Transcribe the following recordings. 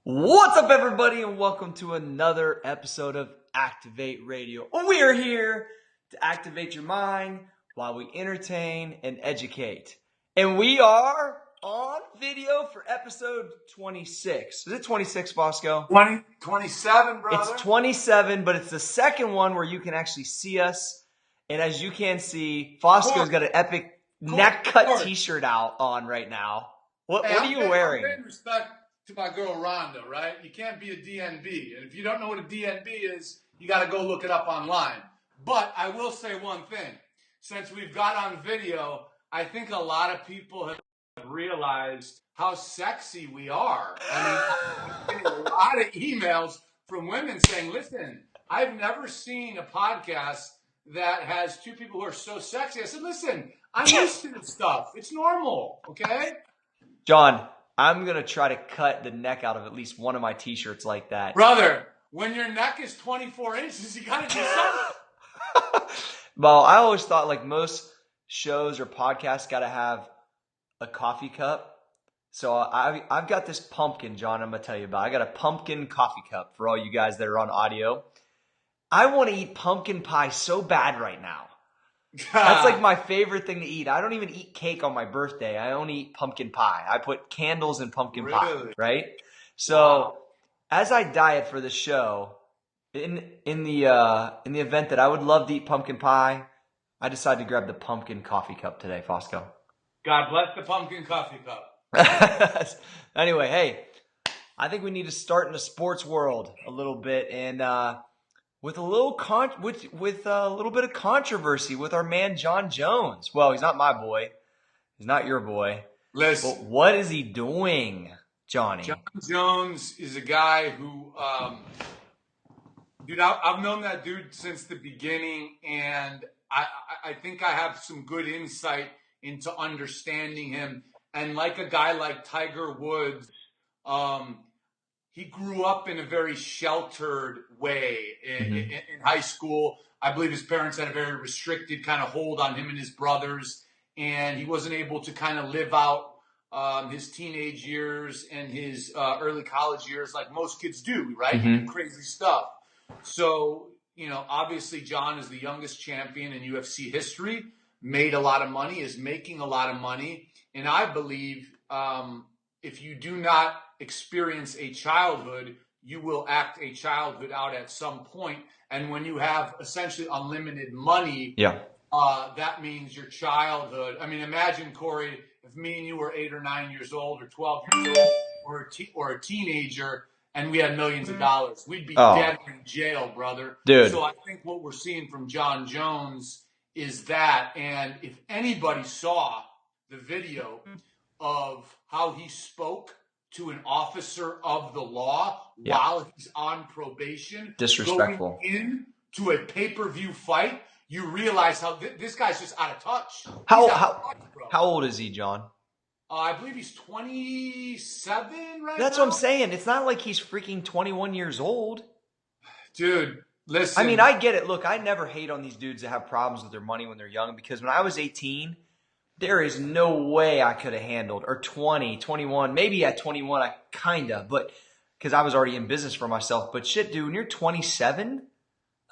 What's up, everybody, and welcome to another episode of Activ8 Radio. We are here to activate your mind while we entertain and educate. And we are on video for episode 26. Is it 26, Fosco? 27, brother. It's 27, but it's the second one where you can actually see us. And as you can see, Fosco's got an epic neck cut t-shirt out on right now. What are you wearing? I'm paying respect to my girl Rhonda, right? You can't be a DNB. And if you don't know what a DNB is, you got to go look it up online. But I will say one thing. Since we've got on video, I think a lot of people have realized how sexy we are. I mean, I'm getting a lot of emails from women saying, listen, I've never seen a podcast that has two people who are so sexy. I said, listen, I'm used to this stuff. It's normal, okay? John, I'm going to try to cut the neck out of at least one of my t-shirts like that. Brother, when your neck is 24 inches, you got to do something. Well, I always thought like most shows or podcasts got to have a coffee cup. So I've got this pumpkin, John, I'm going to tell you about. I got a pumpkin coffee cup for all you guys that are on audio. I want to eat pumpkin pie so bad right now. That's like my favorite thing to eat. I don't even eat cake on my birthday. I only eat pumpkin pie. I put candles in pumpkin pie, right? So as I diet for the show, in the event that I would love to eat pumpkin pie, I decided to grab the pumpkin coffee cup today, Fosco. God bless the pumpkin coffee cup. Anyway, hey, I think we need to start in the sports world a little bit and with a little with a little bit of controversy with our man Jon Jones. Well, he's not my boy. He's not your boy. Listen, but what is he doing, Johnny? Jon Jones is a guy who, dude, I've known that dude since the beginning, and I think I have some good insight into understanding him. And like a guy like Tiger Woods, he grew up in a very sheltered way in high school. I believe his parents had a very restricted kind of hold on him and his brothers, and he wasn't able to kind of live out his teenage years and his early college years like most kids do, right? You do crazy stuff. So, you know, obviously Jon is the youngest champion in UFC history, made a lot of money, is making a lot of money, and I believe if you do not experience a childhood, you will act a childhood out at some point. And when you have essentially unlimited money, that means your childhood. I mean, imagine, Cory, if me and you were 8 or 9 years old or 12 years old or a teenager and we had millions of dollars, we'd be dead in jail, brother. Dude. So I think what we're seeing from Jon Jones is that. And if anybody saw the video of how he spoke to an officer of the law while he's on probation, disrespectful, going into a pay-per-view fight, you realize how this guy's just out of touch. How old is he, John? I believe he's 27 right now. That's what I'm saying. It's not like he's freaking 21 years old. Dude, listen. I mean, I get it. Look, I never hate on these dudes that have problems with their money when they're young, because when I was 18, there is no way I could have handled, or 20, 21, maybe at 21 I kinda, but because I was already in business for myself. But shit, dude, when you're 27,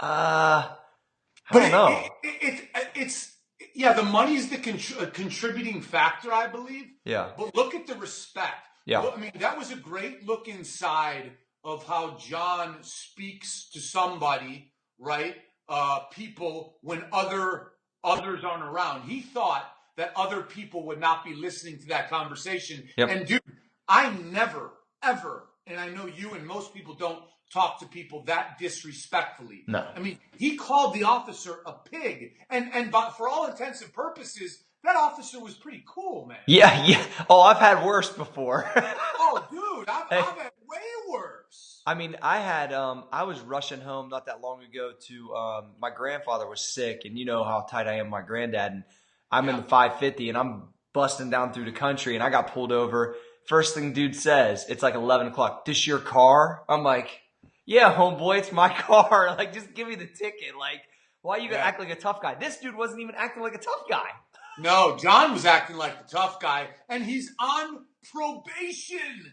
I don't know. It's the money's the contributing factor, I believe. Yeah. But look at the respect. Yeah. I mean, that was a great look inside of how Jon speaks to somebody, right? People when others aren't around. He thought that other people would not be listening to that conversation. Yep. And dude, I never, ever, and I know you and most people don't talk to people that disrespectfully. No. I mean, he called the officer a pig. And for all intents and purposes, that officer was pretty cool, man. Yeah. Oh, I've had worse before. Oh, dude, I've had way worse. I mean, I was rushing home not that long ago to, my grandfather was sick, and you know how tight I am with my granddad, and I'm in the 550 and I'm busting down through the country and I got pulled over. First thing dude says, it's like 11 o'clock. This your car? I'm like, yeah, homeboy, it's my car. Like, just give me the ticket. Like, why you gonna act like a tough guy? This dude wasn't even acting like a tough guy. No, Jon was acting like the tough guy, and he's on probation.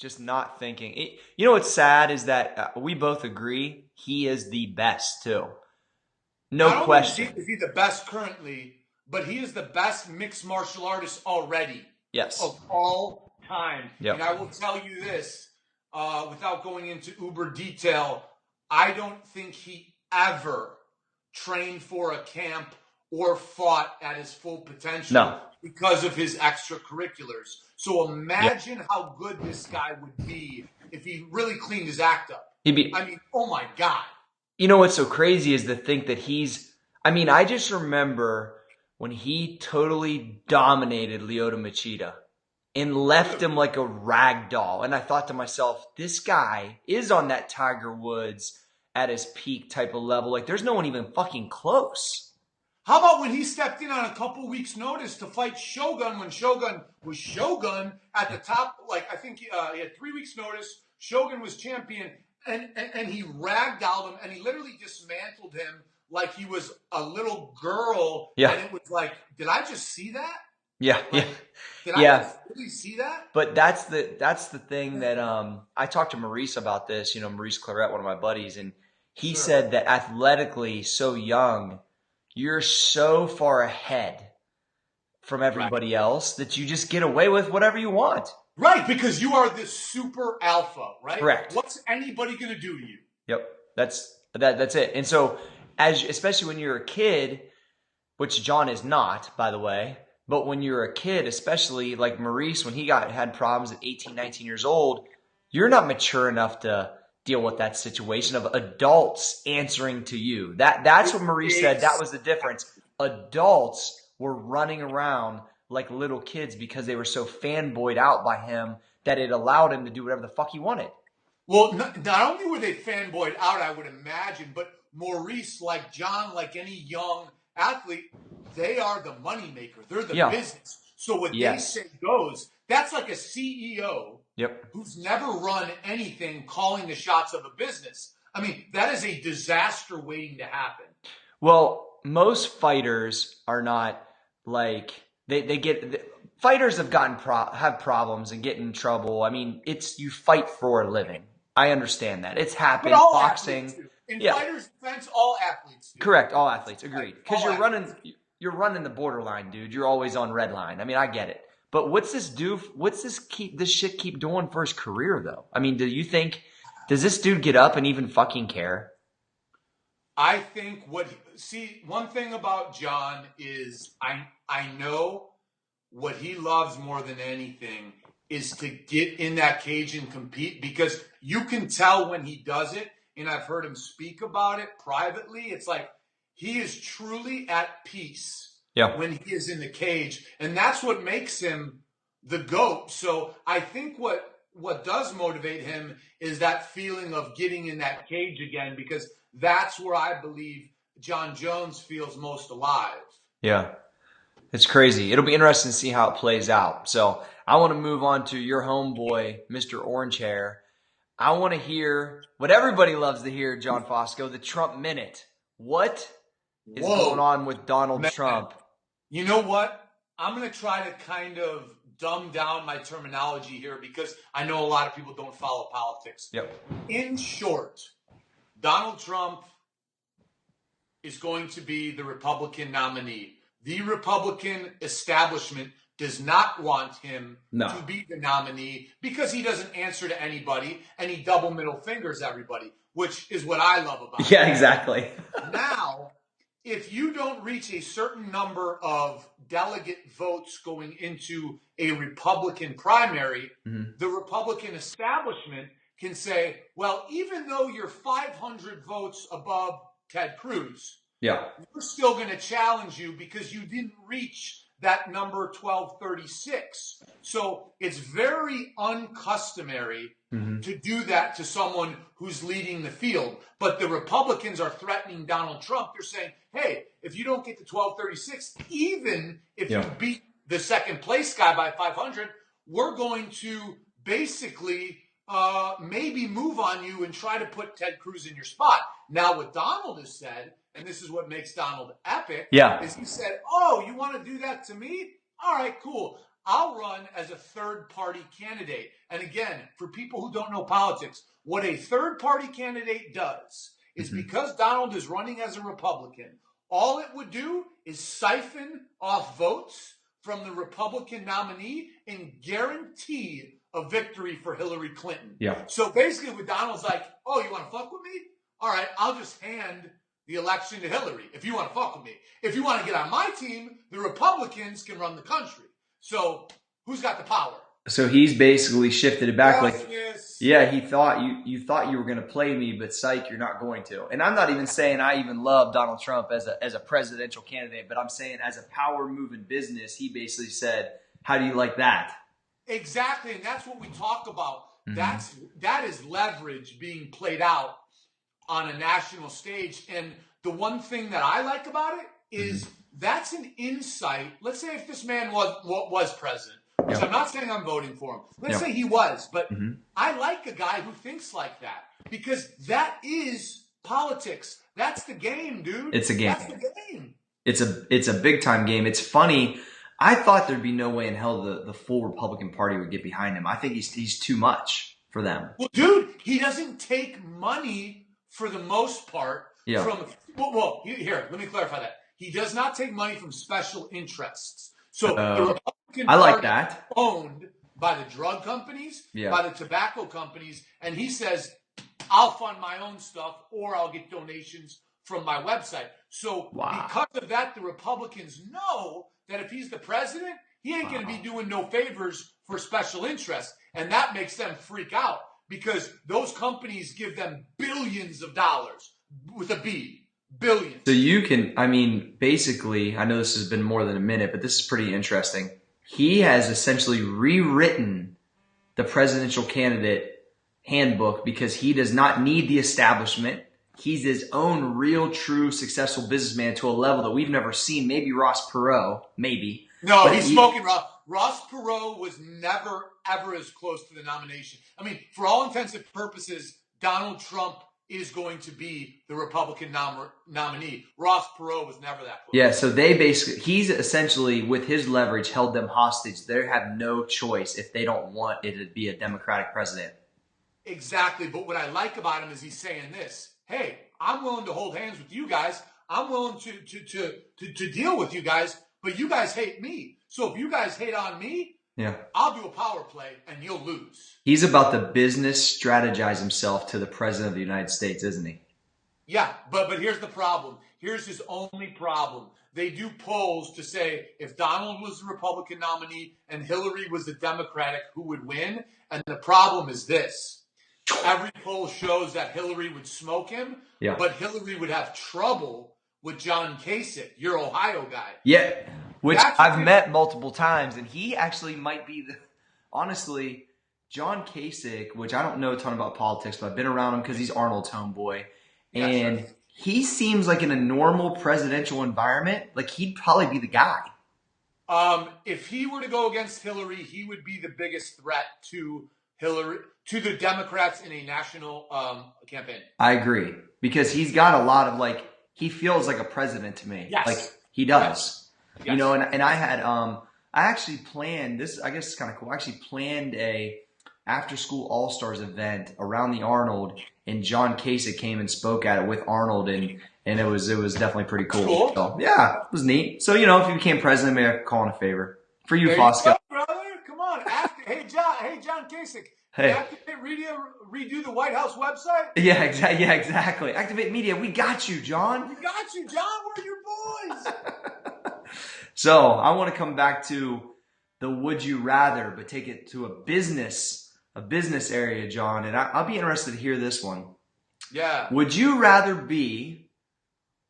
just not thinking. You know what's sad is that we both agree he is the best too. No Not question. only is he the best currently, but he is the best mixed martial artist already. Yes. Of all time. Yep. And I will tell you this, without going into uber detail, I don't think he ever trained for a camp or fought at his full potential because of his extracurriculars. So imagine how good this guy would be if he really cleaned his act up. I mean, oh my God. You know what's so crazy is to think that I just remember when he totally dominated Lyoto Machida and left him like a rag doll. And I thought to myself, this guy is on that Tiger Woods at his peak type of level. Like, there's no one even fucking close. How about when he stepped in on a couple weeks' notice to fight Shogun when Shogun was Shogun at the top? Like, I think he had 3 weeks' notice. Shogun was champion, and he ragdolled him, and he literally dismantled him like he was a little girl. Yeah. And it was like, did I just see that? Yeah, like, yeah. Did I just really see that? But that's the thing that I talked to Maurice about this, Maurice Claret, one of my buddies, and he said that athletically, so young, you're so far ahead from everybody else that you just get away with whatever you want. Right, because you are this super alpha, right? Correct. What's anybody going to do to you? Yep, that's it. And so, especially when you're a kid, which Jon is not, by the way, but when you're a kid, especially like Maurice, when he had problems at 18, 19 years old, you're not mature enough to deal with that situation of adults answering to you. That's what Maurice said. That was the difference. Adults were running around like little kids because they were so fanboyed out by him that it allowed him to do whatever the fuck he wanted. Well, not only were they fanboyed out, I would imagine, but Maurice, like Jon, like any young athlete, they are the moneymaker. They're the business. So what they say goes. That's like a CEO who's never run anything calling the shots of a business. I mean, that is a disaster waiting to happen. Well, most fighters are not like fighters have have problems and get in trouble. I mean, you fight for a living. I understand that. It's happened. Boxing. In fighters' defense, all athletes do. Correct. All athletes. Agreed. Because you're running the borderline, dude. You're always on red line. I mean, I get it. But what's this do? What's this shit keep doing for his career, though? I mean, does this dude get up and even fucking care? I think one thing about Jon is I know what he loves more than anything is to get in that cage and compete, because you can tell when he does it, and I've heard him speak about it privately. It's like he is truly at peace when he is in the cage, and that's what makes him the GOAT. So I think what does motivate him is that feeling of getting in that cage again, because that's where I believe Jon Jones feels most alive. Yeah. It's crazy. It'll be interesting to see how it plays out. So I want to move on to your homeboy, Mr. Orange Hair. I want to hear what everybody loves to hear, John Fosco, the Trump Minute. What is going on with Donald Trump? You know what? I'm going to try to kind of dumb down my terminology here because I know a lot of people don't follow politics. Yep. In short, Donald Trump is going to be the Republican nominee. The Republican establishment does not want him to be the nominee because he doesn't answer to anybody and he double middle fingers everybody, which is what I love about him. Yeah, exactly. Now, if you don't reach a certain number of delegate votes going into a Republican primary, the Republican establishment can say, well, even though you're 500 votes above Ted Cruz, we're still going to challenge you because you didn't reach that number 1236. So it's very uncustomary to do that to someone who's leading the field. But the Republicans are threatening Donald Trump. They're saying, hey, if you don't get to 1236, even if you beat the second place guy by 500, we're going to basically maybe move on you and try to put Ted Cruz in your spot. Now, what Donald has said, and this is what makes Donald epic, is he said, oh, you want to do that to me? All right, cool. I'll run as a third-party candidate. And again, for people who don't know politics, what a third-party candidate does is because Donald is running as a Republican, all it would do is siphon off votes from the Republican nominee and guarantee a victory for Hillary Clinton. Yeah. So basically what Donald's like, oh, you want to fuck with me? All right, I'll just hand the election to Hillary if you want to fuck with me. If you want to get on my team, the Republicans can run the country. So who's got the power? So he's basically shifted it back. Yes. Yeah, he thought you thought you were going to play me, but psych, you're not going to. And I'm not even saying I even love Donald Trump as a presidential candidate, but I'm saying as a power move in business, he basically said, how do you like that? Exactly, and that's what we talk about. That is leverage being played out on a national stage. And the one thing that I like about it is that's an insight. Let's say if this man was president, which I'm not saying I'm voting for him. Let's say he was, but I like a guy who thinks like that because that is politics. That's the game, dude. It's a game. That's the game. It's a big time game. It's funny. I thought there'd be no way in hell the full Republican Party would get behind him. I think he's too much for them. Well, dude, he doesn't take money for the most part from. Well, here, let me clarify that. He does not take money from special interests. So the Republican Party is owned by the drug companies, by the tobacco companies, and he says, I'll fund my own stuff or I'll get donations from my website. So because of that, the Republicans know that if he's the president, he ain't going to be doing no favors for special interests. And that makes them freak out because those companies give them billions of dollars with a B. Billions. So you can, I mean, basically, I know this has been more than a minute, but this is pretty interesting. He has essentially rewritten the presidential candidate handbook because he does not need the establishment. He's his own real, true, successful businessman to a level that we've never seen. Maybe Ross Perot, maybe. No, he's smoking Ross. Ross Perot was never, ever as close to the nomination. I mean, for all intents and purposes, Donald Trump is going to be the Republican nominee. Ross Perot was never that close. Yeah, so he's essentially, with his leverage, held them hostage. They have no choice if they don't want it to be a Democratic president. Exactly, but what I like about him is he's saying this, hey, I'm willing to hold hands with you guys. I'm willing to deal with you guys, but you guys hate me. So if you guys hate on me, I'll do a power play and you'll lose. He's about to business strategize himself to the president of the United States, isn't he? Yeah, but here's the problem. Here's his only problem. They do polls to say if Donald was the Republican nominee and Hillary was the Democratic, who would win? And the problem is this. Every poll shows that Hillary would smoke him, but Hillary would have trouble with Jon Kasich, your Ohio guy. Yeah, which I've met multiple times, and he actually might be honestly, Jon Kasich, which I don't know a ton about politics, but I've been around him because he's Arnold's homeboy. And he seems like in a normal presidential environment, like he'd probably be the guy. If he were to go against Hillary, he would be the biggest threat to Hillary, to the Democrats in a national campaign. I agree. Because he's got a lot of he feels like a president to me. Yes. Like he does. Yes. You know, and I had, I actually planned this, I guess it's kind of cool. I actually planned a after school all-stars event around the Arnold, and Jon Kasich came and spoke at it with Arnold, and it was definitely pretty cool. So, yeah, it was neat. So, you know, if you became president, maybe I could call in a favor. For you, Fosco. Brother, come on. Hey, Jon Kasich. Hey. Activ8 Radio redo the White House website? Yeah, exactly. Activ8 Media, we got you, John. We got you, John. We're your boys. So, I want to come back to the would you rather, but take it to a business area, John, and I'll be interested to hear this one. Yeah. Would you rather be,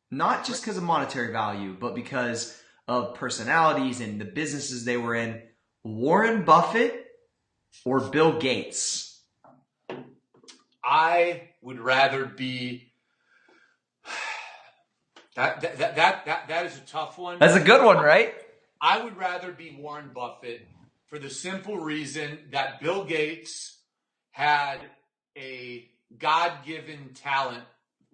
not just because of monetary value, but because of personalities and the businesses they were in, Warren Buffett or Bill Gates? I would rather be. That is a tough one. That's a good one, right? I would rather be Warren Buffett for the simple reason that Bill Gates had a God-given talent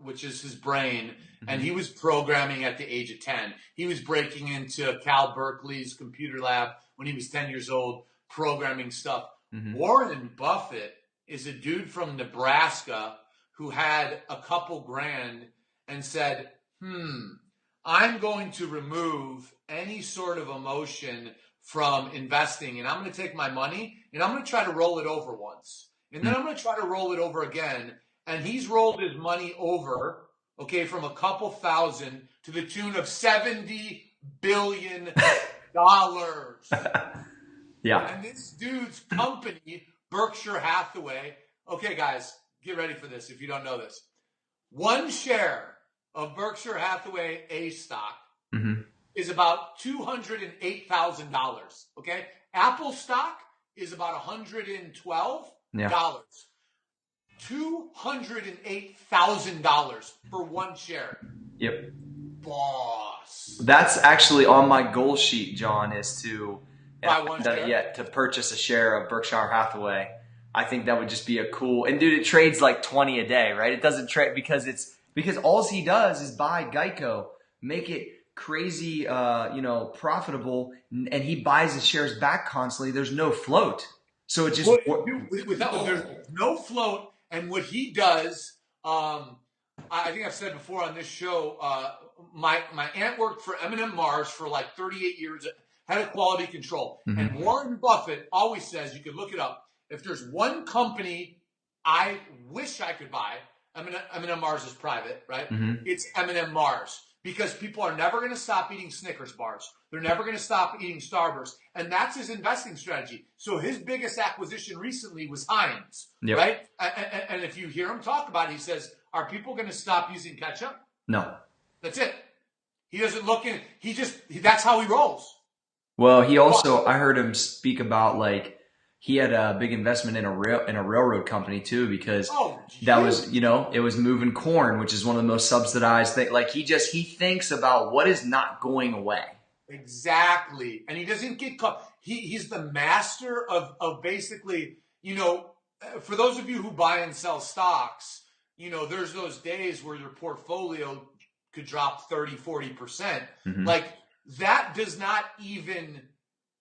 which is his brain, and he was programming at the age of 10. He was breaking into Cal Berkeley's computer lab when he was 10 years old, programming stuff. Warren Buffett is a dude from Nebraska who had a couple grand and said, I'm going to remove any sort of emotion from investing, and I'm going to take my money and I'm going to try to roll it over once. And then I'm going to try to roll it over again. And he's rolled his money over, okay, from a couple thousand to the tune of $70 billion. Yeah. And this dude's company, Berkshire Hathaway, okay, guys, get ready for this if you don't know this. One share of Berkshire Hathaway A stock is about $208,000, okay? Apple stock is about $112. $208,000 for one share. Yep. Boss. That's actually on my goal sheet, John, is to buy one share? To purchase a share of Berkshire Hathaway. I think that would just be a cool, and dude, it trades like 20 a day, right? It doesn't trade because all he does is buy Geico, make it crazy, profitable, and he buys his shares back constantly. There's no float. So it just there's no float, and what he does, I think I've said before on this show, my aunt worked for M&M Mars for like 38 years, head of quality control, and Warren Buffett always says, you can look it up, if there's one company I wish I could buy, M&M Mars is private, right? It's M&M Mars. Because people are never going to stop eating Snickers bars. They're never going to stop eating Starburst. And that's his investing strategy. So his biggest acquisition recently was Heinz, right? And if you hear him talk about it, he says, are people going to stop using ketchup? No. That's it. He doesn't look in. That's how he rolls. Well, he also, I heard him speak about like, he had a big investment in a railroad company too, because that was, it was moving corn, which is one of the most subsidized things. Like he thinks about what is not going away. Exactly. And he doesn't get caught. He's the master of basically, for those of you who buy and sell stocks, there's those days where your portfolio could drop 30, 40%. Like that does not even,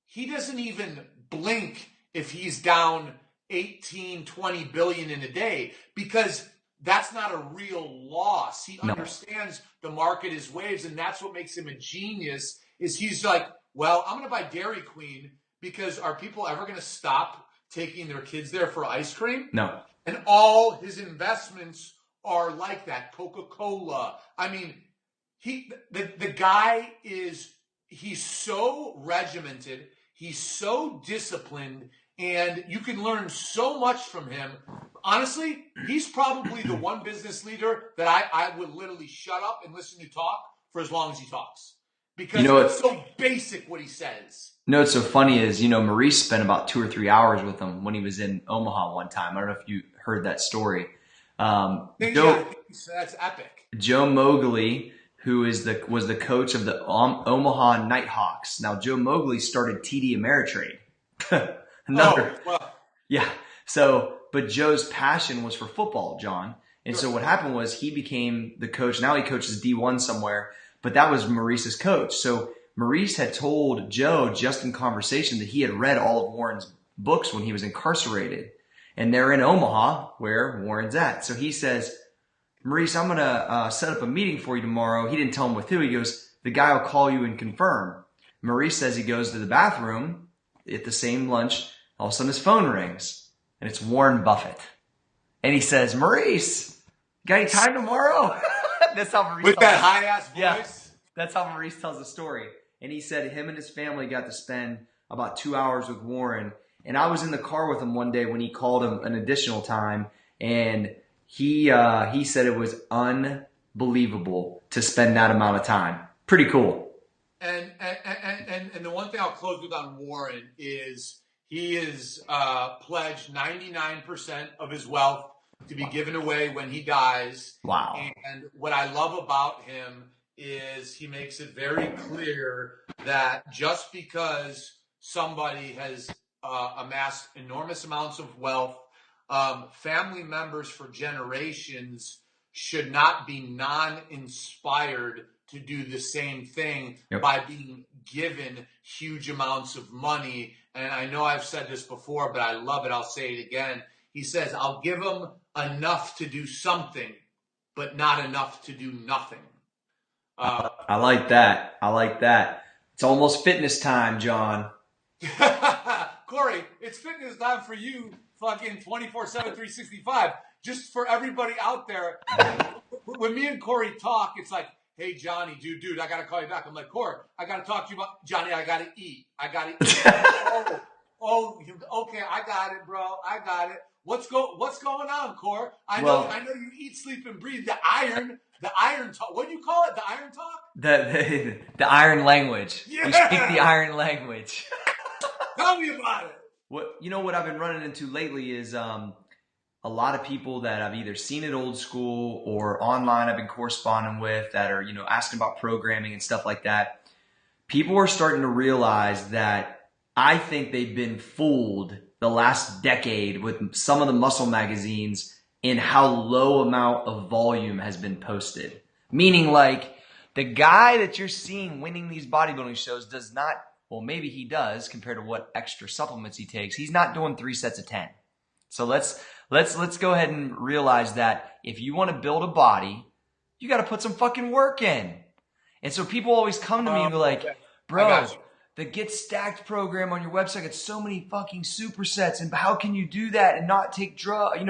he doesn't even blink if he's down 18, 20 billion in a day, because that's not a real loss. He understands the market is waves, and that's what makes him a genius, is he's like, well, I'm going to buy Dairy Queen because are people ever going to stop taking their kids there for ice cream? No. And all his investments are like that. Coca-Cola. I mean, the guy he's so regimented. He's so disciplined, and you can learn so much from him. Honestly, he's probably the one business leader that I would literally shut up and listen to talk for as long as he talks. Because it's so basic what he says. What's so funny is, Maurice spent about 2 or 3 hours with him when he was in Omaha one time. I don't know if you heard that story. That's epic. Joe Mowgli, who was the coach of the Omaha Nighthawks. Now, Joe Mowgli started TD Ameritrade. Yeah. So, but Joe's passion was for football, John. And so what happened was he became the coach. Now he coaches D1 somewhere, but that was Maurice's coach. So Maurice had told Joe just in conversation that he had read all of Warren's books when he was incarcerated. And they're in Omaha where Warren's at. So he says, Maurice, I'm going to set up a meeting for you tomorrow. He didn't tell him with who. He goes, the guy will call you and confirm. Maurice says he goes to the bathroom at the same lunch. All of a sudden his phone rings and it's Warren Buffett. And he says, Maurice, got any time tomorrow? That's how Maurice with that high ass voice. Yeah, that's how Maurice tells the story. And he said him and his family got to spend about 2 hours with Warren. And I was in the car with him one day when he called him an additional time, and he said it was unbelievable to spend that amount of time. Pretty cool. And the one thing I'll close with on Warren is he is pledged 99% of his wealth to be given away when he dies. Wow. And what I love about him is he makes it very clear that just because somebody has amassed enormous amounts of wealth, family members for generations should not be non-inspired to do the same thing by being given huge amounts of money. And I know I've said this before, but I love it. I'll say it again. He says, I'll give them enough to do something, but not enough to do nothing. I like that. I like that. It's almost fitness time, Jon. Cory, it's fitness time for you, fucking 24/7, 365. Just for everybody out there, when me and Cory talk, it's like, hey, Johnny, dude, I got to call you back. I'm like, Cory, I got to talk to you about, Johnny, I got to eat. Okay, I got it, bro. I got it. What's going on, Cory? I know you eat, sleep, and breathe. The iron talk. What do you call it? The iron talk? The iron language. Yeah. You speak the iron language. Tell me about it. What I've been running into lately is a lot of people that I've either seen at Old School or online I've been corresponding with that are, asking about programming and stuff like that. People are starting to realize that I think they've been fooled the last decade with some of the muscle magazines in how low amount of volume has been posted. Meaning like the guy that you're seeing winning these bodybuilding shows does not, well, maybe he does compared to what extra supplements he takes. He's not doing 3 sets of 10. So let's go ahead and realize that if you want to build a body, you got to put some fucking work in. And so people always come to me and be like, bro, the Get Stacked program on your website, it's so many fucking supersets. And how can you do that and not take drugs?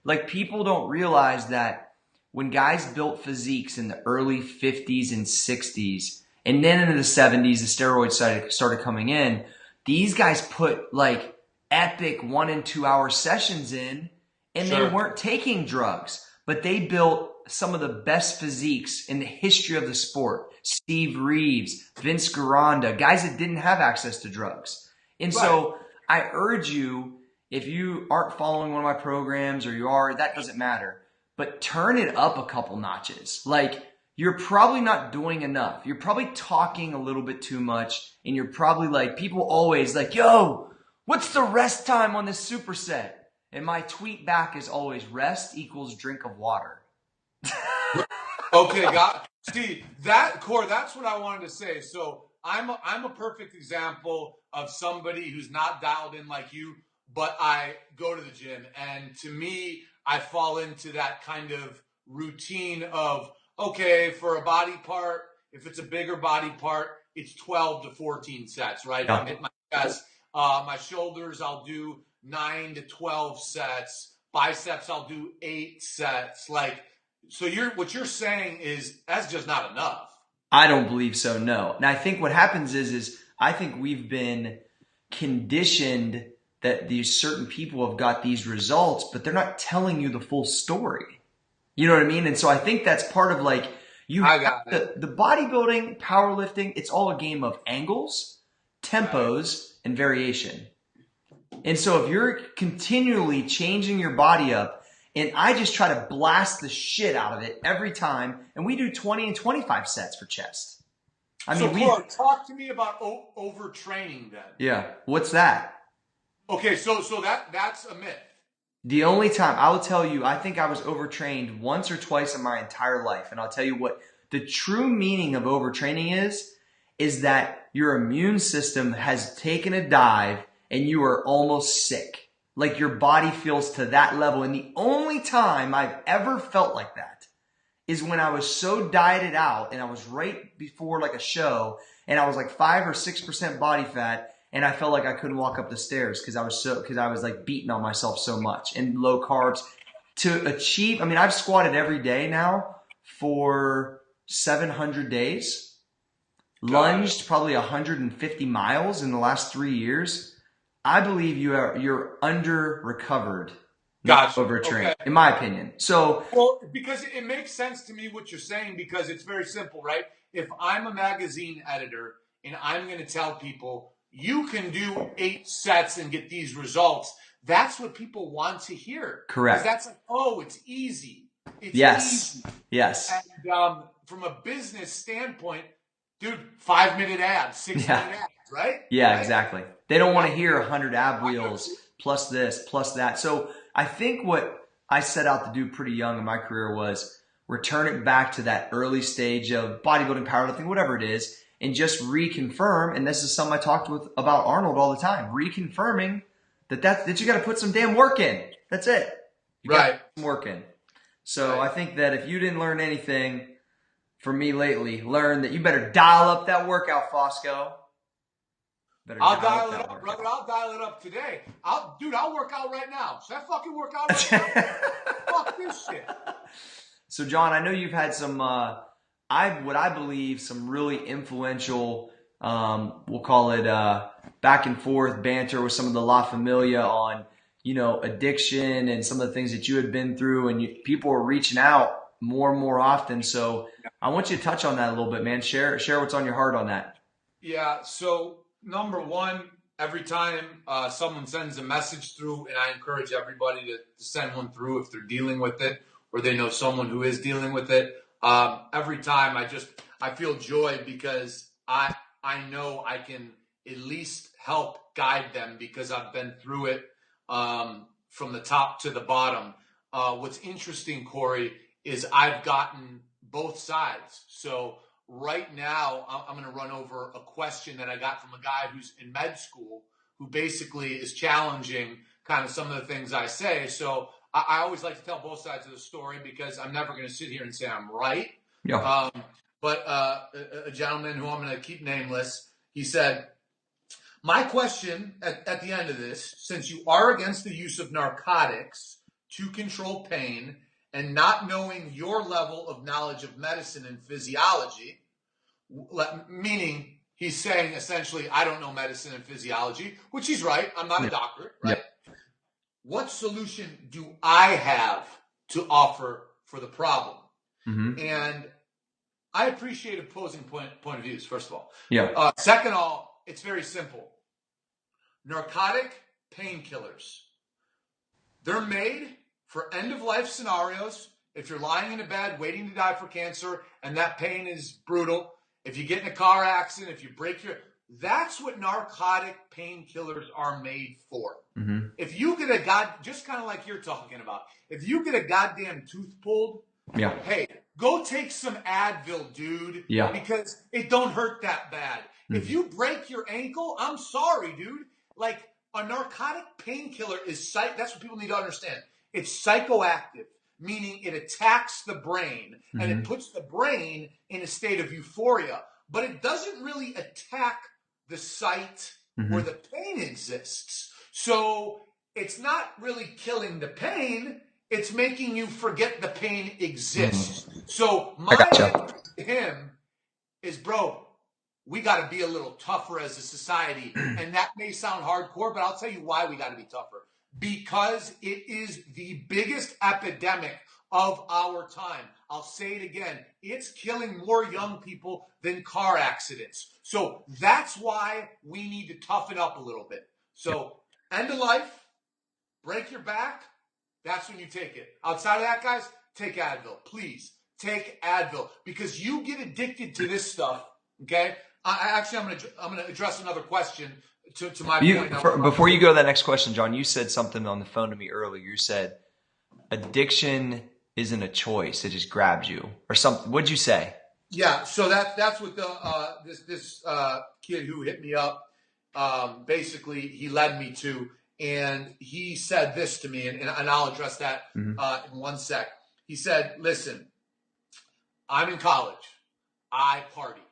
Like people don't realize that when guys built physiques in the early 50s and 60s, and then into the 70s, the steroids started coming in, these guys put like epic 1 and 2 hour sessions in, and they weren't taking drugs, but they built some of the best physiques in the history of the sport. Steve Reeves, Vince Gironda, guys that didn't have access to drugs. And so I urge you, if you aren't following one of my programs or you are, that doesn't matter, but turn it up a couple notches. Like you're probably not doing enough. You're probably talking a little bit too much, and you're probably like, people always like, yo, what's the rest time on this superset? And my tweet back is always rest equals drink of water. Okay, see that, Cory. That's what I wanted to say. So I'm a perfect example of somebody who's not dialed in like you, but I go to the gym, and to me, I fall into that kind of routine of, okay, for a body part, if it's a bigger body part, it's 12 to 14 sets, right? Yeah. I'm at my chest, my shoulders, I'll do 9 to 12 sets. Biceps, I'll do 8 sets. Like, so what you're saying is that's just not enough. I don't believe so, no. And I think what happens is I think we've been conditioned that these certain people have got these results, but they're not telling you the full story. You know what I mean? And so I think that's part of like, the bodybuilding, powerlifting, it's all a game of angles, tempos, and variation. And so if you're continually changing your body up, and I just try to blast the shit out of it every time, and we do 20 and 25 sets for chest. Cory, talk to me about overtraining then. Yeah. What's that? Okay, so that's a myth. The only time I will tell you, I think I was overtrained once or twice in my entire life. And I'll tell you what the true meaning of overtraining is that your immune system has taken a dive and you are almost sick. Like your body feels to that level. And the only time I've ever felt like that is when I was so dieted out and I was right before like a show and I was like 5 or 6% body fat. And I felt like I couldn't walk up the stairs because I was like beating on myself so much, and low carbs to achieve. I mean, I've squatted every day now for 700 days, lunged probably 150 miles in the last 3 years. I believe you're under recovered, not overtrained, in my opinion. So, well, because it makes sense to me what you're saying, because it's very simple, right? If I'm a magazine editor and I'm going to tell people, you can do 8 sets and get these results, that's what people want to hear. Correct. That's like, oh, it's easy. It's easy. Yes. And from a business standpoint, dude, 5-minute ads, 6-minute ads, right? Yeah, right? Exactly. They don't want to hear 100 ab wheels plus this, plus that. So I think what I set out to do pretty young in my career was return it back to that early stage of bodybuilding, powerlifting, whatever it is, and just reconfirm. And this is something I talked about Arnold all the time, reconfirming that you got to put some damn work in. That's it. You got to put some work in. So I think that if you didn't learn anything from me lately, learn that you better dial up that workout, Fosco. I'll dial it up, brother. I'll dial it up today. I'll work out right now. Should I fucking work out right now? Fuck this shit. So, John, I know you've had some, what I believe, some really influential, we'll call it back and forth banter with some of the La Familia on, addiction and some of the things that you had been through, and people are reaching out more and more often. So I want you to touch on that a little bit, man. Share what's on your heart on that. Yeah. So number one, every time someone sends a message through, and I encourage everybody to send one through if they're dealing with it or they know someone who is dealing with it. Every time I feel joy because I know I can at least help guide them because I've been through it from the top to the bottom. What's interesting, Cory, is I've gotten both sides. So right now, I'm going to run over a question that I got from a guy who's in med school who basically is challenging kind of some of the things I say. So I always like to tell both sides of the story because I'm never going to sit here and say I'm right. Yeah. But a gentleman who I'm going to keep nameless, he said, my question at the end of this, since you are against the use of narcotics to control pain and not knowing your level of knowledge of medicine and physiology, meaning he's saying essentially, I don't know medicine and physiology, which he's right. I'm not a doctor, right? Yeah. What solution do I have to offer for the problem? Mm-hmm. And I appreciate opposing point of views, first of all. Yeah. Second of all, it's very simple. Narcotic painkillers. They're made for end-of-life scenarios. If you're lying in a bed waiting to die for cancer and that pain is brutal, if you get in a car accident, if you break that's what narcotic painkillers are made for. Mm-hmm. If you get just kind of like you're talking about, if you get a goddamn tooth pulled, hey, go take some Advil, dude, because it don't hurt that bad. Mm-hmm. If you break your ankle, I'm sorry, dude. Like, a narcotic painkiller is that's what people need to understand. It's psychoactive, meaning it attacks the brain and it puts the brain in a state of euphoria. But it doesn't really attack the site where the pain exists. So it's not really killing the pain. It's making you forget the pain exists. So my answer to him is, bro, we got to be a little tougher as a society. And that may sound hardcore, but I'll tell you why we got to be tougher. Because it is the biggest epidemic of our time. I'll say it again. It's killing more young people than car accidents. So that's why we need to toughen up a little bit. So end of life, break your back, that's when you take it. Outside of that, guys, take Advil. Please, take Advil. Because you get addicted to this stuff, okay? I'm going to address another question to my point. Before you go to that next question, John, you said something on the phone to me earlier. You said addiction isn't a choice; it just grabs you, or something. What'd you say? Yeah, so that's what this kid who hit me up basically he led me to, and he said this to me, and I'll address that in one sec. He said, "Listen, I'm in college. I party.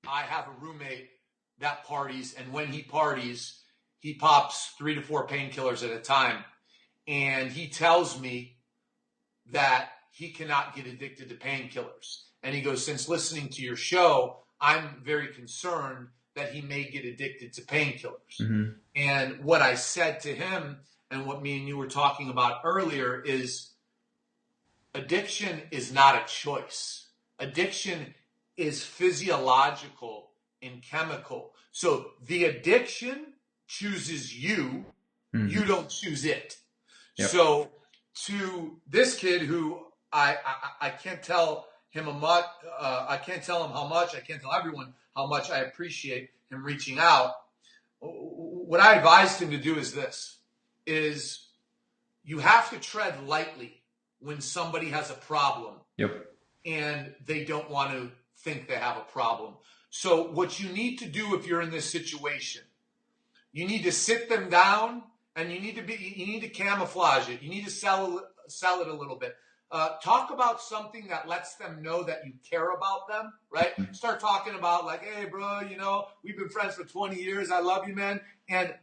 I have a roommate that parties, and when he parties, he pops 3 to 4 painkillers at a time. And he tells me that he cannot get addicted to painkillers. And he goes, since listening to your show, I'm very concerned that he may get addicted to painkillers. Mm-hmm. And what I said to him, and what me and you were talking about earlier, is addiction is not a choice. Addiction is physiological and chemical. So the addiction chooses you. Mm-hmm. You don't choose it. Yep. So to this kid who I can't tell him I can't tell him how much, I can't tell everyone how much I appreciate him reaching out. What I advised him to do is this, is you have to tread lightly when somebody has a problem. Yep. And they don't want to think they have a problem. So what you need to do if you're in this situation, you need to sit them down and you need to camouflage it. You need to sell it a little bit. Talk about something that lets them know that you care about them, right? Start talking about like, hey, bro, we've been friends for 20 years. I love you, man. And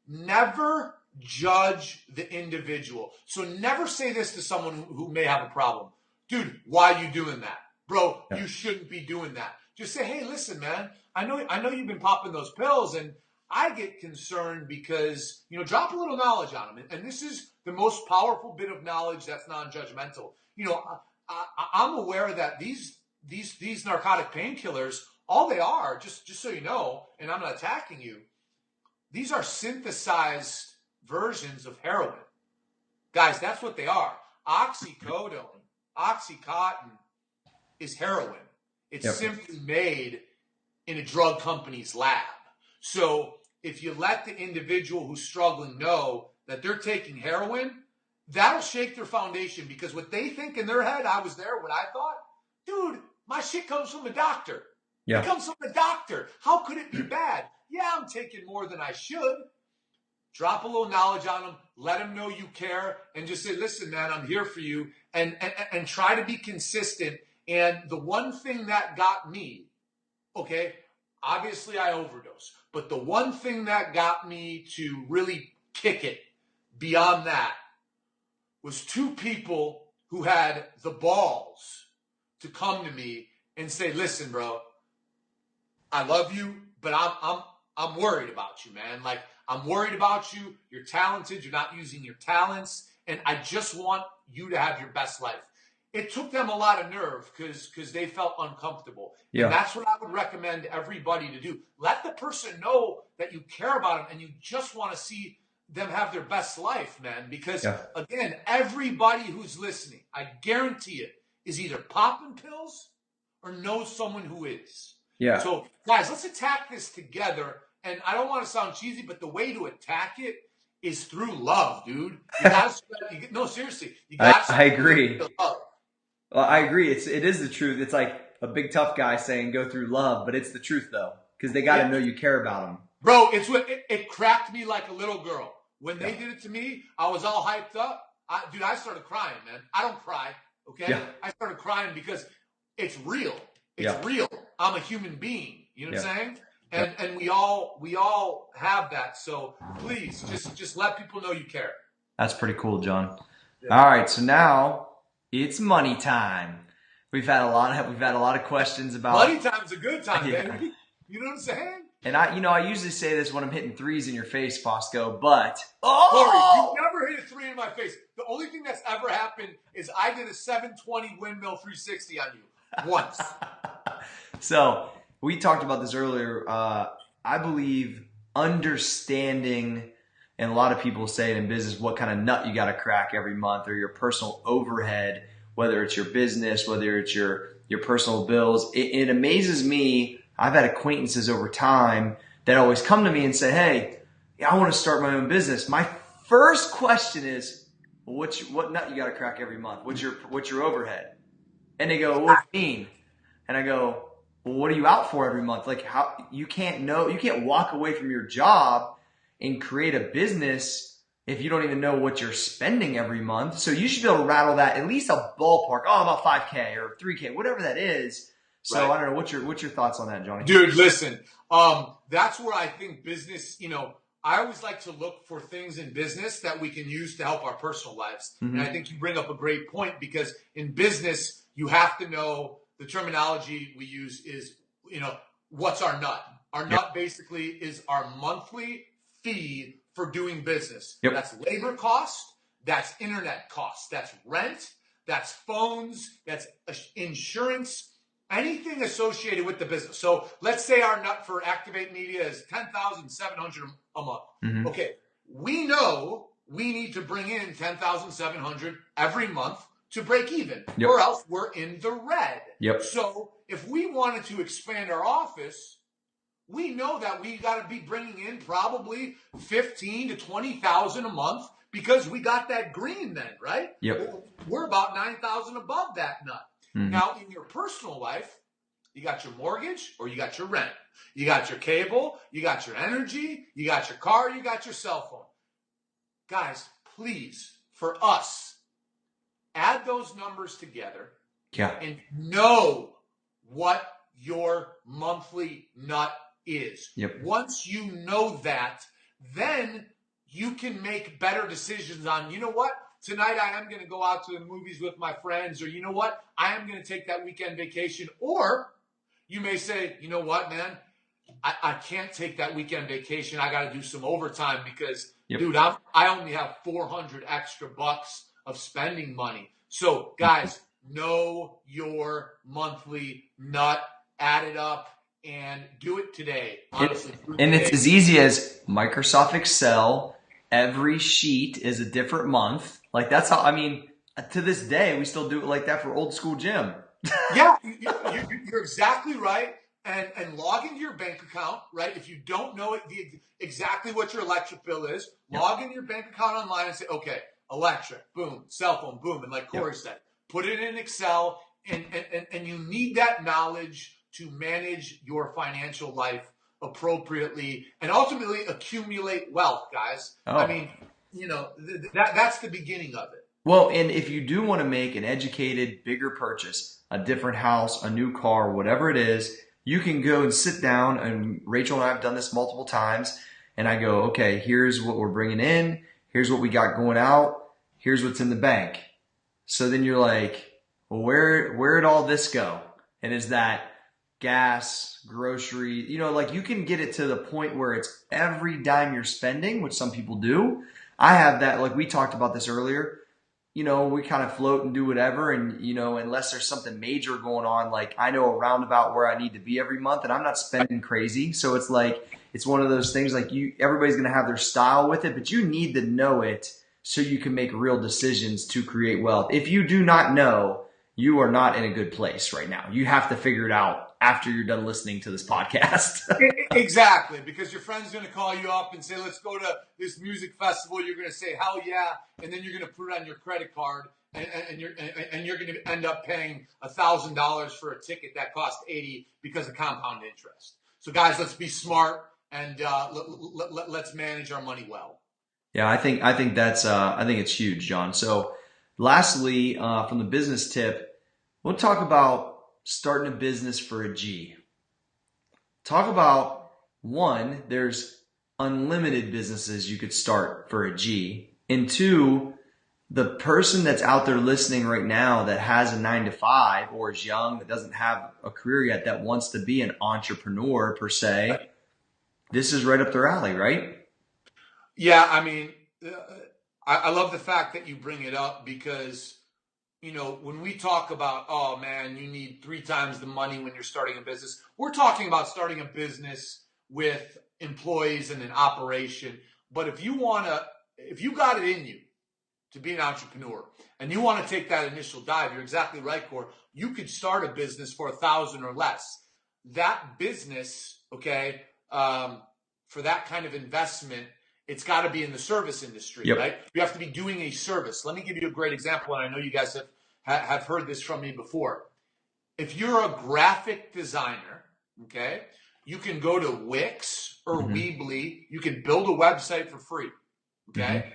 never judge the individual. So never say this to someone who may have a problem. Dude, why are you doing that? Bro, you shouldn't be doing that. Just say, hey, listen, man, I know you've been popping those pills, and I get concerned because, drop a little knowledge on them. And this is the most powerful bit of knowledge that's non-judgmental. I'm aware that these narcotic painkillers, all they are, just so you know, and I'm not attacking you, these are synthesized versions of heroin. Guys, that's what they are. Oxycodone, Oxycontin is heroin. It's simply made in a drug company's lab. So if you let the individual who's struggling know that they're taking heroin, that'll shake their foundation, because what they think in their head, I was there, what I thought, dude, my shit comes from a doctor. Yeah. It comes from a doctor. How could it be bad? Yeah, I'm taking more than I should. Drop a little knowledge on them. Let them know you care, and just say, listen, man, I'm here for you, and try to be consistent. And the one thing that got me, okay, obviously I overdosed, but the one thing that got me to really kick it beyond that was two people who had the balls to come to me and say, listen, bro, I love you, but I'm worried about you, man. Like, I'm worried about you. You're talented. You're not using your talents. And I just want you to have your best life. It took them a lot of nerve because they felt uncomfortable. Yeah. And that's what I would recommend everybody to do. Let the person know that you care about them and you just want to see them have their best life, man. Because, again, everybody who's listening, I guarantee it, is either popping pills or knows someone who is. Yeah. So, guys, let's attack this together. And I don't want to sound cheesy, but the way to attack it is through love, dude. You gotta spread, no, seriously. You gotta I agree. Love. Well, I agree. It is the truth. It's like a big tough guy saying go through love, but it's the truth though, because they got to know you care about them. Bro, it cracked me like a little girl when they did it to me. I was all hyped up. I started crying, man. I don't cry, okay? Yeah. I started crying because it's real. It's real. I'm a human being. You know what I'm saying? And we all have that. So please just let people know you care. That's pretty cool, Jon. Yeah. All right, so now it's money time. We've had a lot of questions about money time's a good time, baby. You know what I'm saying? And I usually say this when I'm hitting threes in your face, Fosco, but Cory, you never hit a three in my face. The only thing that's ever happened is I did a 720 windmill 360 on you once. So we talked about this earlier. I believe understanding, and a lot of people say it in business, what kind of nut you got to crack every month, or your personal overhead, whether it's your business, whether it's your personal bills. It amazes me. I've had acquaintances over time that always come to me and say, hey, I want to start my own business. My first question is, what nut you got to crack every month? What's your overhead? And they go, what do you mean? And I go, well, what are you out for every month? Like, how you can't walk away from your job and create a business if you don't even know what you're spending every month. So you should be able to rattle that, at least a ballpark. Oh, about 5K or 3K, whatever that is. So right. I don't know. What's your thoughts on that, Johnny? Dude, listen, that's where I think business, I always like to look for things in business that we can use to help our personal lives. Mm-hmm. And I think you bring up a great point, because in business, you have to know the terminology we use is, what's our nut? Our nut basically is our monthly fee for doing business. Yep. That's labor cost. That's internet cost. That's rent. That's phones. That's insurance. Anything associated with the business. So let's say our nut for Activ8 Media is $10,700 a month. Mm-hmm. Okay, we know we need to bring in $10,700 every month to break even, or else we're in the red. Yep. So if we wanted to expand our office, we know that we got to be bringing in probably $15,000 to $20,000 a month, because we got that green then, right? Yep. We're about 9,000 above that nut. Mm-hmm. Now, in your personal life, you got your mortgage or you got your rent. You got your cable, you got your energy, you got your car, you got your cell phone. Guys, please, for us, add those numbers together and know what your monthly nut is. Yep. Once you know that, then you can make better decisions on, you know what? Tonight I am going to go out to the movies with my friends, or you know what? I am going to take that weekend vacation. Or you may say, you know what, man? I can't take that weekend vacation. I got to do some overtime because, dude, I only have 400 extra bucks of spending money. So, guys, know your monthly nut, add it up, and do it today. Honestly, it's as easy as Microsoft Excel. Every sheet is a different month. Like, that's how, I mean, to this day, we still do it like that for old school Jim. Yeah, you're exactly right. And log into your bank account, right? If you don't know exactly what your electric bill is, log into your bank account online and say, okay, electric, boom, cell phone, boom. And like Cory said, put it in Excel, and you need that knowledge to manage your financial life appropriately and ultimately accumulate wealth, guys. I mean, you know, that's the beginning of it. Well, and if you do want to make an educated, bigger purchase, a different house, a new car, whatever it is, you can go and sit down, and Rachel and I have done this multiple times, and I go, okay, here's what we're bringing in, here's what we got going out, here's what's in the bank. So then you're like, well, where'd all this go? And is that gas, grocery, you know, like you can get it to the point where it's every dime you're spending, which some people do. I have that, like we talked about this earlier. You know, we kind of float and do whatever. And, you know, unless there's something major going on, like I know a roundabout where I need to be every month, and I'm not spending crazy. So it's like, it's one of those things like everybody's going to have their style with it, but you need to know it so you can make real decisions to create wealth. If you do not know, you are not in a good place right now. You have to figure it out after you're done listening to this podcast. Exactly, because your friend's going to call you up and say, let's go to this music festival. You're going to say, hell yeah, and then you're going to put it on your credit card, and you're going to end up paying $1,000 for a ticket that cost $80 because of compound interest. So guys, let's be smart and let's manage our money well. Yeah, I think it's huge, Jon. So lastly, from the business tip, we'll talk about starting a business for a G. Talk about, one, there's unlimited businesses you could start for a G. And two, the person that's out there listening right now that has a 9-to-5 or is young, that doesn't have a career yet, that wants to be an entrepreneur per se, this is right up their alley, right? Yeah, I mean, I love the fact that you bring it up because, you know, when we talk about, oh man, you need 3 times the money when you're starting a business, we're talking about starting a business with employees and an operation. But if you got it in you to be an entrepreneur and you want to take that initial dive, you're exactly right, Cory. You could start a business for $1,000 or less. That business, okay, for that kind of investment, it's got to be in the service industry, right? You have to be doing a service. Let me give you a great example, and I know you guys have heard this from me before. If you're a graphic designer, okay, you can go to Wix or Weebly. You can build a website for free, okay?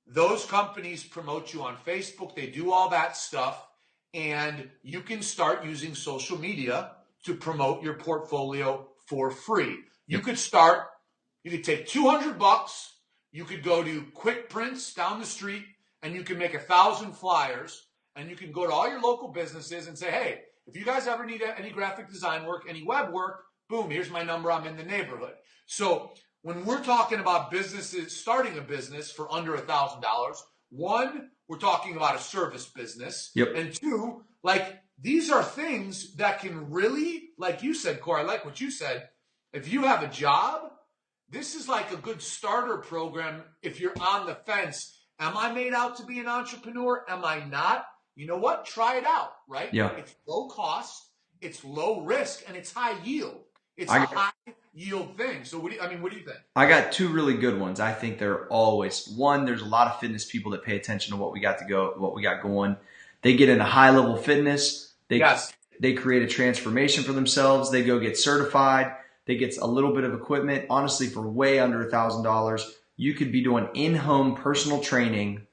Those companies promote you on Facebook. They do all that stuff, and you can start using social media to promote your portfolio for free. You could take $200. You could go to Quick Prints down the street, and you can make 1,000 flyers, and you can go to all your local businesses and say, hey, if you guys ever need any graphic design work, any web work, boom, here's my number. I'm in the neighborhood. So when we're talking about businesses, starting a business for under $1,000, one, we're talking about a service business. And two, like these are things that can really, like you said, Cory, I like what you said. If you have a job, this is like a good starter program if you're on the fence. Am I made out to be an entrepreneur? Am I not? You know what? Try it out, right? It's low cost, it's low risk, and it's high yield. It's a high yield thing. So what do you think? I got two really good ones. I think they're always one. There's a lot of fitness people that pay attention to what we got going. They get into high level fitness. They create a transformation for themselves. They go get certified. They get a little bit of equipment. Honestly, for way under $1,000, you could be doing in-home personal training,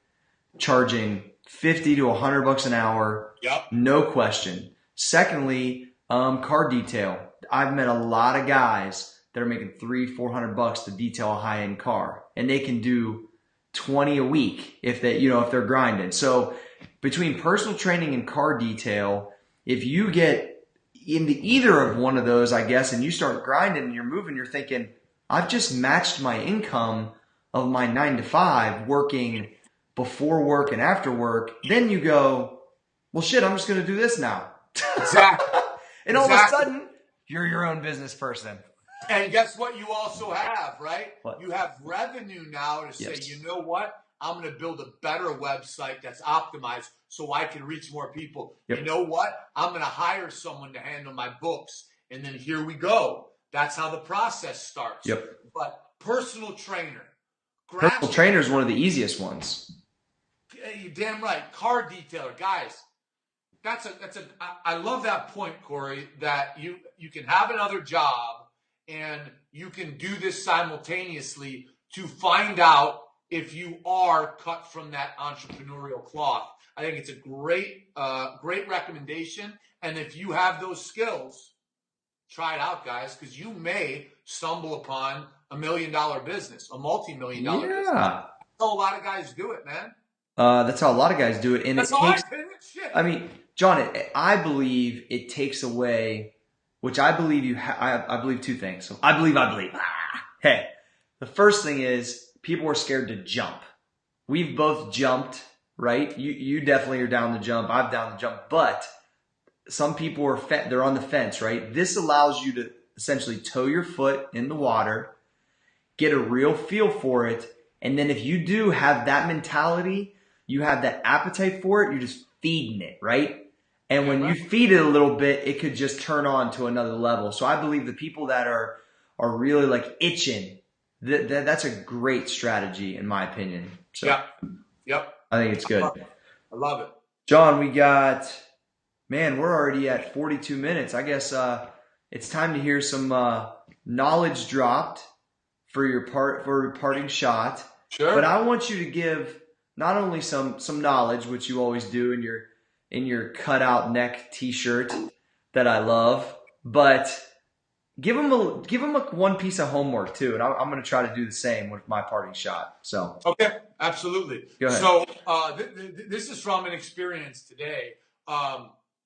charging $50 to $100 an hour. Yep. No question. Secondly, car detail. I've met a lot of guys that are making $300-400 to detail a high-end car, and they can do 20 a week if they're grinding. So between personal training and car detail, if you get into either of one of those, I guess, and you start grinding and you're moving, you're thinking, I've just matched my income of my 9 to 5 working before work and after work. Then you go, well, shit, I'm just going to do this now. Exactly. And all of a sudden, you're your own business person. And guess what you also have, right? What? You have revenue now to say, you know what? I'm going to build a better website that's optimized so I can reach more people. Yep. You know what? I'm going to hire someone to handle my books. And then here we go. That's how the process starts. Yep. But personal trainer. Personal trainer is one of the easiest ones. You're damn right. Car detailer. Guys, I love that point, Cory, that you can have another job and you can do this simultaneously to find out if you are cut from that entrepreneurial cloth. I think it's a great recommendation. And if you have those skills, try it out, guys, because you may stumble upon $1 million business, a multi-million-dollar business. That's how a lot of guys do it, man. That's how a lot of guys do it. And that's it takes, shit. I mean, John, I believe it takes away, which I believe I believe two things. So I believe. Hey, the first thing is people are scared to jump. We've both jumped, right? You definitely are down the jump. I'm down the jump, but some people are they're on the fence, right? This allows you to essentially toe your foot in the water, get a real feel for it, and then if you do have that mentality, you have that appetite for it, you're just feeding it, right? And when you feed it a little bit, it could just turn on to another level. So I believe the people that are really like itching, that's a great strategy in my opinion. So Yep. I think it's good. I love it. John, we're already at 42 minutes. I guess it's time to hear some knowledge dropped for your parting shot. Sure. But I want you to give not only some knowledge, which you always do in your cutout neck T-shirt that I love, but give them one piece of homework too, and I'm going to try to do the same with my parting shot. So okay, absolutely. Go ahead. So this is from an experience today.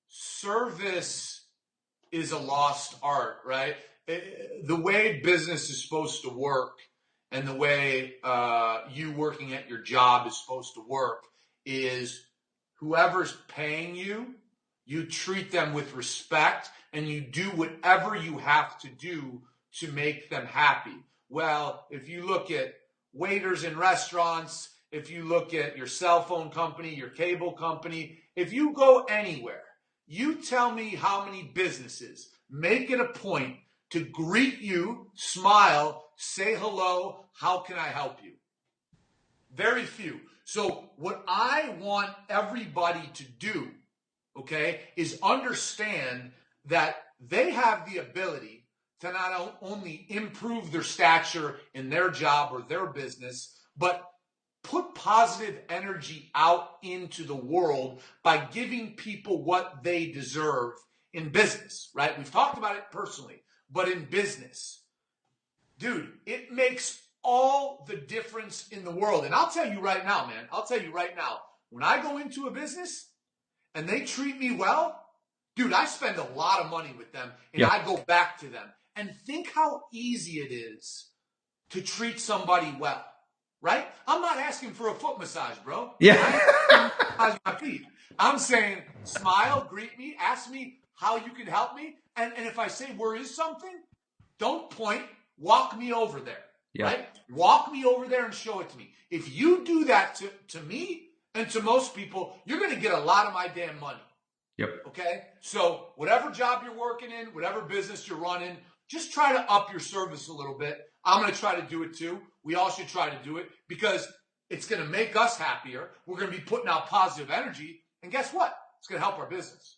Service is a lost art, right? The way business is supposed to work and the way you working at your job is supposed to work is whoever's paying you, you treat them with respect and you do whatever you have to do to make them happy. Well, if you look at waiters in restaurants, if you look at your cell phone company, your cable company, if you go anywhere, you tell me how many businesses make it a point to greet you, smile, say hello, how can I help you? Very few. So what I want everybody to do, okay, is understand that they have the ability to not only improve their stature in their job or their business, but put positive energy out into the world by giving people what they deserve in business, right? We've talked about it personally, but in business, dude, it makes all the difference in the world. And I'll tell you right now, man, when I go into a business and they treat me well, dude, I spend a lot of money with them and I go back to them. And think how easy it is to treat somebody well, right? I'm not asking for a foot massage, bro. Yeah. Massage my feet. I'm saying smile, greet me, ask me how you can help me. And if I say where is something, don't point, walk me over there. Right? Walk me over there and show it to me. If you do that to me and to most people, you're going to get a lot of my damn money. Yep. Okay? So whatever job you're working in, whatever business you're running, just try to up your service a little bit. I'm going to try to do it too. We all should try to do it because it's going to make us happier. We're going to be putting out positive energy. And guess what? It's going to help our business.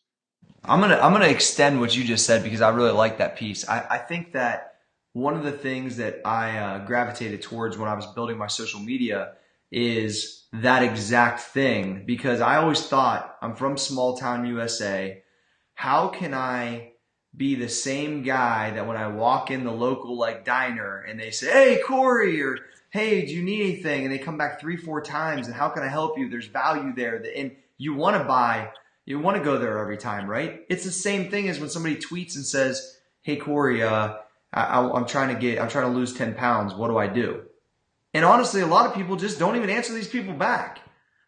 I'm gonna extend what you just said because I really like that piece. I think that one of the things that I gravitated towards when I was building my social media is that exact thing, because I always thought, I'm from small town USA. How can I be the same guy that when I walk in the local like diner and they say, "Hey, Cory," or "Hey, do you need anything?" and they come back 3-4 times, and "How can I help you?" There's value there, and you want to buy. You want to go there every time, right? It's the same thing as when somebody tweets and says, "Hey, Cory, I'm trying to lose 10 pounds. What do I do?" And honestly, a lot of people just don't even answer these people back.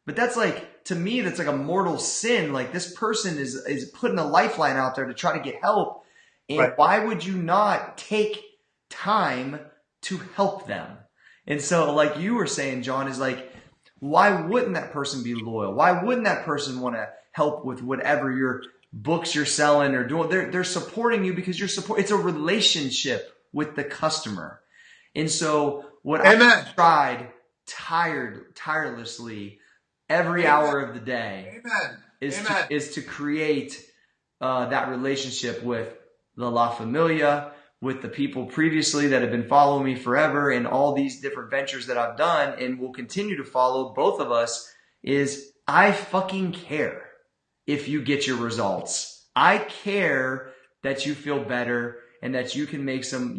But that's like, to me, that's like a mortal sin. Like, this person is putting a lifeline out there to try to get help. And right. Why would you not take time to help them? And so, like you were saying, Jon, is like, why wouldn't that person be loyal? Why wouldn't that person want to help with whatever your books you're selling or doing? They're supporting you because it's a relationship with the customer. And so what Amen. I've tried tirelessly every Amen. hour of the day Amen. is to create that relationship with the La Familia, with the people previously that have been following me forever, and all these different ventures that I've done and will continue to follow, both of us, is I fucking care if you get your results. I care that you feel better and that you can make some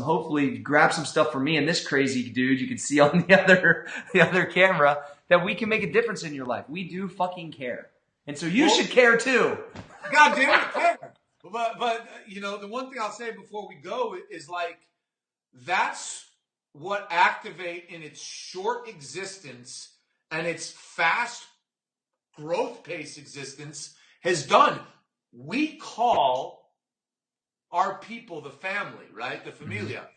hopefully grab some stuff from me and this crazy dude you can see on the other camera, that we can make a difference in your life. We do fucking care. And so you should care too. God damn it, care. But the one thing I'll say before we go is like, that's what Activ8 in its short existence and its fast growth pace existence has done. We call our people the family, right? The familia.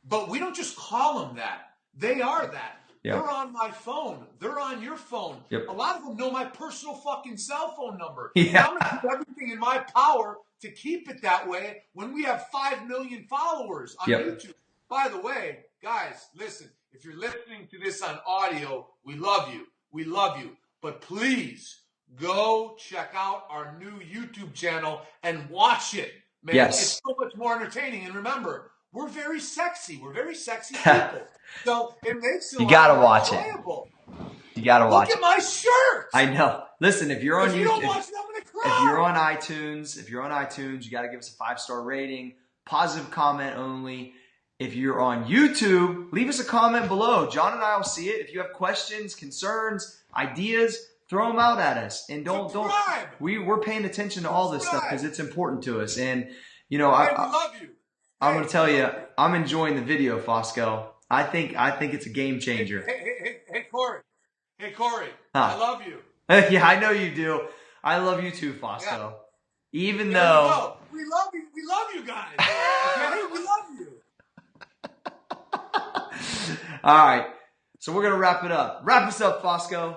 But we don't just call them that. They are that. Yep. They're on my phone. They're on your phone. Yep. A lot of them know my personal fucking cell phone number. Yeah. And I'm going to do everything in my power to keep it that way when we have 5 million followers on YouTube. By the way, guys, listen, if you're listening to this on audio, we love you. We love you. But please go check out our new YouTube channel and watch it. Man, yes. It's so much more entertaining. And remember, we're very sexy. We're very sexy people. So it makes it you gotta watch enjoyable. You gotta watch it. Look at my shirt. I know. Listen, if you're on YouTube, don't watch it, I'm gonna cry. If you're on iTunes, you gotta give us a 5-star rating. Positive comment only. If you're on YouTube, leave us a comment below. Jon and I will see it. If you have questions, concerns, ideas, throw them out at us. And don't. We're paying attention to all this stuff because it's important to us. And we love you. I'm going to tell you, I'm enjoying the video, Fosco. I think it's a game changer. Hey, Cory. Hey, Cory. I love you. Yeah, I know you do. I love you too, Fosco. Yeah. Even though we love you. We love you guys. Okay? We love you. All right. So we're going to wrap it up. Wrap us up, Fosco.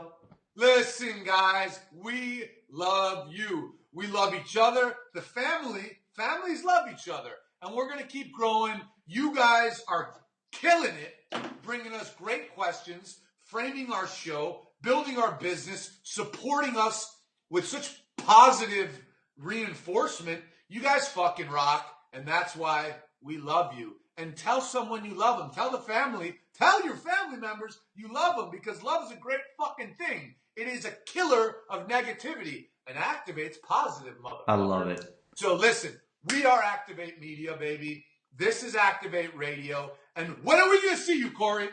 Listen, guys, we love you. We love each other. The families love each other. And we're going to keep growing. You guys are killing it, bringing us great questions, framing our show, building our business, supporting us with such positive reinforcement. You guys fucking rock. And that's why we love you. And tell someone you love them. Tell the family. Tell your family members you love them, because love is a great fucking thing. It is a killer of negativity and activates positive, motherfucker. I love it. So listen, we are Activ8 Media, baby. This is Activ8 Radio. And when are we going to see you, Cory?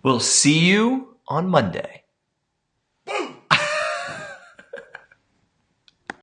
We'll see you on Monday.